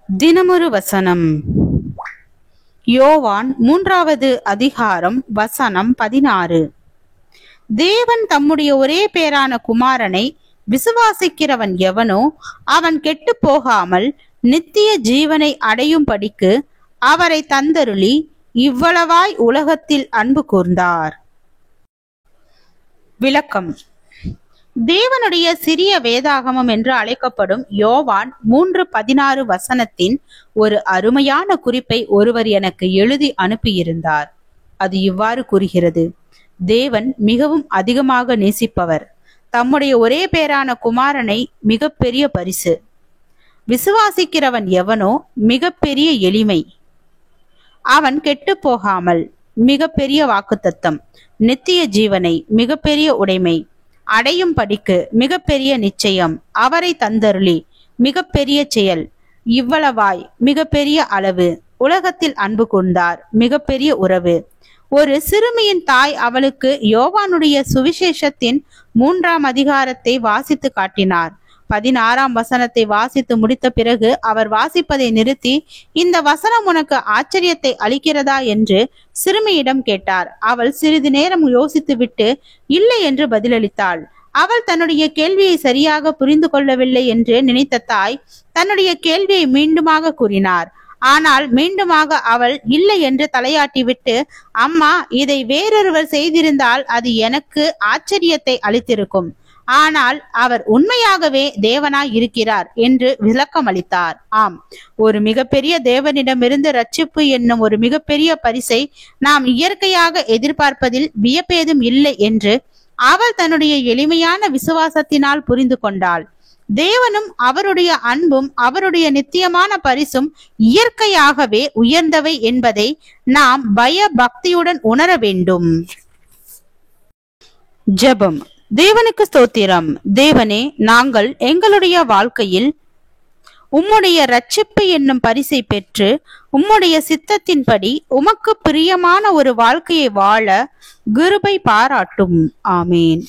தினமொரு வசனம். யோவான் 3வது அதிகாரம் வசனம் 16. தேவன் தம்முடைய ஒரே பேரான குமாரனை விசுவாசிக்கிறவன் எவனோ அவன் கெட்டு போகாமல் நித்திய ஜீவனை அடையும்படிக்கு அவரை தந்தருளி இவ்வளவாய் உலகத்தில் அன்பு கூர்ந்தார். விளக்கம். தேவனுடைய சிறிய வேதாகமம் என்று அழைக்கப்படும் யோவான் 3:16 வசனத்தின் ஒரு அருமையான குறிப்பை ஒருவர் எனக்கு எழுதி அனுப்பியிருந்தார். அது இவ்வாறு கூறுகிறது: தேவன் மிகவும் அதிகமாக நேசிப்பவர். தம்முடைய ஒரே பேரான குமாரனை மிகப்பெரிய பரிசு. விசுவாசிக்கிறவன் எவனோ மிகப்பெரிய எளிமை. அவன் கெட்டு போகாமல் மிகப்பெரிய வாக்குத்தத்தம். நித்திய ஜீவனை மிகப்பெரிய உடைமை அடையும் படிக்கு மிகப்பெரிய நிச்சயம். அவரை தந்தருளி மிகப்பெரிய செயல். இவ்வளவாய் மிகப்பெரிய அளவு உலகத்தில் அன்பு கூர்ந்தார். மிகப்பெரிய உறவு. ஒரு சிறுமியின் தாய் அவளுக்கு யோவானுடைய சுவிசேஷத்தின் 3ஆம் அதிகாரத்தை வாசித்து காட்டினார். 16ஆம் வசனத்தை வாசித்து முடித்த பிறகு அவர் வாசிப்பதை நிறுத்தி, இந்த வசனம் உனக்கு ஆச்சரியத்தை அளிக்கிறதா என்று சிறுமியிடம் கேட்டார். அவள் சிறிது நேரம் யோசித்துவிட்டு இல்லை என்று பதிலளித்தாள். அவள் தன்னுடைய கேள்வியை சரியாக புரிந்து கொள்ளவில்லை என்று நினைத்த தாய் தன்னுடைய கேள்வியை மீண்டுமாக கூறினார். ஆனால் மீண்டுமாக அவள் இல்லை என்று தலையாட்டிவிட்டு, அம்மா, இதை வேறொருவர் செய்திருந்தால் அது எனக்கு ஆச்சரியத்தை அளித்திருக்கும். ஆனால் அவர் உண்மையாகவே தேவனாய் இருக்கிறார் என்று விளக்கம் அளித்தார். ஆம், ஒரு மிகப்பெரிய தேவனிடமிருந்து ரட்சிப்பு என்னும் ஒரு மிகப்பெரிய பரிசை நாம் இயற்கையாக எதிர்பார்ப்பதில் வியப்பேதும் இல்லை என்று அவள் தன்னுடைய எளிமையான விசுவாசத்தினால் புரிந்து கொண்டாள். தேவனும் அவருடைய அன்பும் அவருடைய நித்தியமான பரிசும் இயற்கையாகவே உயர்ந்தவை என்பதை நாம் பய பக்தியுடன் உணர வேண்டும். ஜெபம். தேவனுக்கு ஸ்தோத்திரம். தேவனே, நாங்கள் எங்களுடைய வாழ்க்கையில் உம்முடைய ரட்சிப்பு என்னும் பரிசை பெற்று உம்முடைய சித்தத்தின்படி உமக்கு பிரியமான ஒரு வாழ்க்கையை வாழ கிருபை பாராட்டும். ஆமேன்.